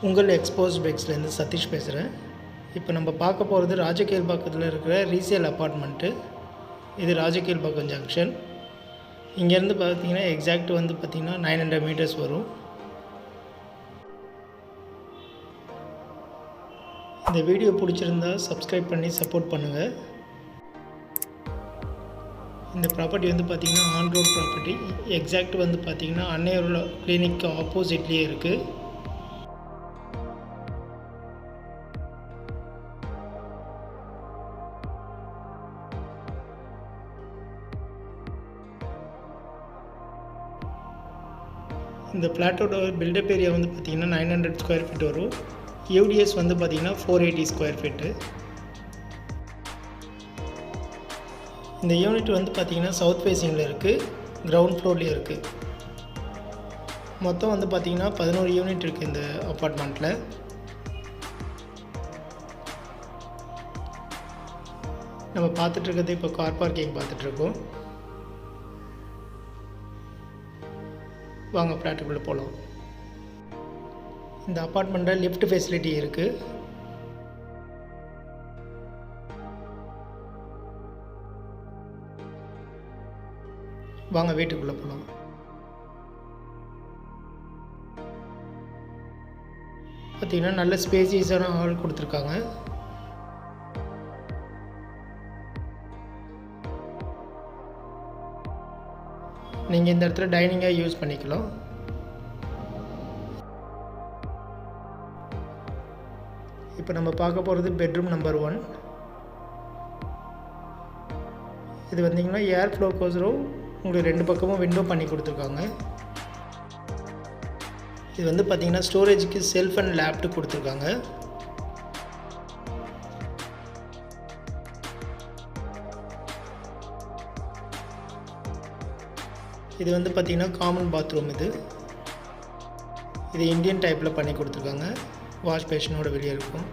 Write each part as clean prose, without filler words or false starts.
உங்கள் எக்ஸ்போஸ் பைக்ஸ்லேருந்து சதீஷ் பேசுகிறேன். இப்போ நம்ம பார்க்க போகிறது ராஜகீழ்பாக்கத்தில் இருக்கிற ரீசேல் அப்பார்ட்மெண்ட்டு. இது ராஜகீழ்பாக்கம் ஜங்ஷன். இங்கேருந்து பார்த்தீங்கன்னா எக்ஸாக்ட் வந்து பார்த்திங்கன்னா 900 மீட்டர்ஸ் வரும். இந்த வீடியோ பிடிச்சிருந்தா சப்ஸ்கிரைப் பண்ணி சப்போர்ட் பண்ணுங்கள். இந்த ப்ராப்பர்ட்டி வந்து பார்த்திங்கன்னா ஆன் ரோட் ப்ராப்பர்ட்டி. எக்ஸாக்ட் வந்து பார்த்திங்கன்னா அன்னையோட கிளினிக்கு ஆப்போசிட்லேயே இருக்குது. இந்த ஃப்ளாட்டோட பில்டப் ஏரியா வந்து பார்த்திங்கன்னா 900 ஸ்கொயர் ஃபீட் வரும். யூடிஎஸ் வந்து பார்த்திங்கன்னா 480 ஸ்கொயர் ஃபீட்டு. இந்த யூனிட் வந்து பார்த்திங்கன்னா சவுத் ஃபேஸிங்கில் இருக்குது, கிரவுண்ட் ஃப்ளோர்லேயே இருக்குது. மொத்தம் வந்து பார்த்திங்கன்னா 11 யூனிட் இருக்குது இந்த அப்பார்ட்மெண்ட்டில். நம்ம பார்த்துட்ருக்கிறது இப்போ கார் பார்க்கிங் பார்த்துட்ருக்கோம். வாங்க ஃப்ளாட்டுக்குள்ளே போகலாம். இந்த அப்பார்ட்மெண்ட்டில் லிஃப்ட் ஃபெசிலிட்டி இருக்குது. வாங்க வீட்டுக்குள்ளே போகலாம். பார்த்திங்கன்னா நல்ல ஸ்பேசியஸான ஹால் கொடுத்துருக்காங்க. நீங்கள் இந்த இடத்துல டைனிங்காக யூஸ் பண்ணிக்கலாம். இப்போ நம்ம பார்க்க போகிறது பெட்ரூம் நம்பர் 1. இது வந்தீங்கன்னா ஏர் ஃப்ளோக்கோசரம் உங்களுக்கு 2 பக்கமும் விண்டோ பண்ணி கொடுத்துருக்காங்க. இது வந்து பார்த்திங்கன்னா ஸ்டோரேஜுக்கு செல்ஃப் அண்ட் லேப்டாப் கொடுத்துருக்காங்க. இது வந்து பார்த்திங்கன்னா காமன் பாத்ரூம். இது இந்தியன் டைப்பில் பண்ணி கொடுத்துருக்காங்க. வாஷ் பேஷனோட வெளியே இருக்கும்.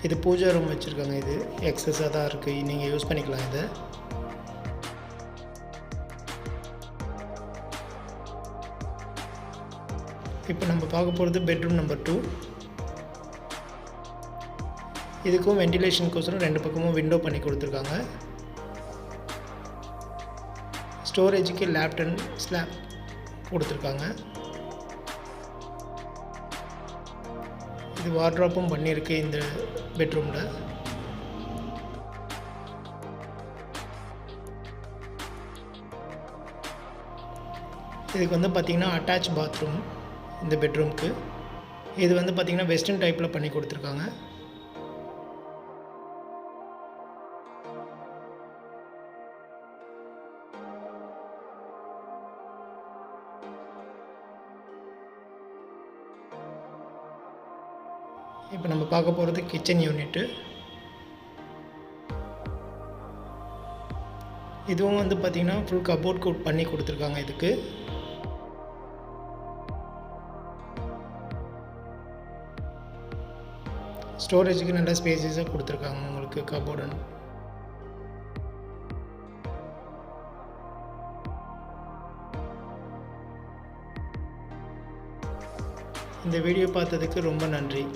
இது பூஜா ரூம் வச்சுருக்காங்க. இது எக்ஸஸாக தான் இருக்குது, நீங்கள் யூஸ் பண்ணிக்கலாம். இதை இப்போ நம்ம பார்க்க போகிறது பெட்ரூம் நம்பர் 2. இதுக்கும் வென்டிலேஷனுக்கோசரம் 2 பக்கமும் விண்டோ பண்ணி கொடுத்துருக்காங்க. ஸ்டோரேஜுக்கு லேப்டாப் ஸ்லாப் கொடுத்துருக்காங்க. இது வார்ட்ரோப்பும் பண்ணியிருக்கு இந்த பெட்ரூமில். இதுக்கு வந்து பார்த்திங்கன்னா அட்டாச் பாத்ரூம் இந்த பெட்ரூமுக்கு. இது வந்து பார்த்திங்கன்னா வெஸ்டர்ன் டைப்பில் பண்ணி கொடுத்துருக்காங்க. இப்போ நம்ம பார்க்க போகிறது கிச்சன் யூனிட்டு. இதுவும் வந்து பார்த்திங்கன்னா ஃபுல் கபோர்ட் கோட் பண்ணி கொடுத்துருக்காங்க. இதுக்கு ஸ்டோரேஜுக்கு நல்ல ஸ்பேசஸாக கொடுத்துருக்காங்க உங்களுக்கு கபோர்டு. இந்த வீடியோ பார்த்ததுக்கு ரொம்ப நன்றி.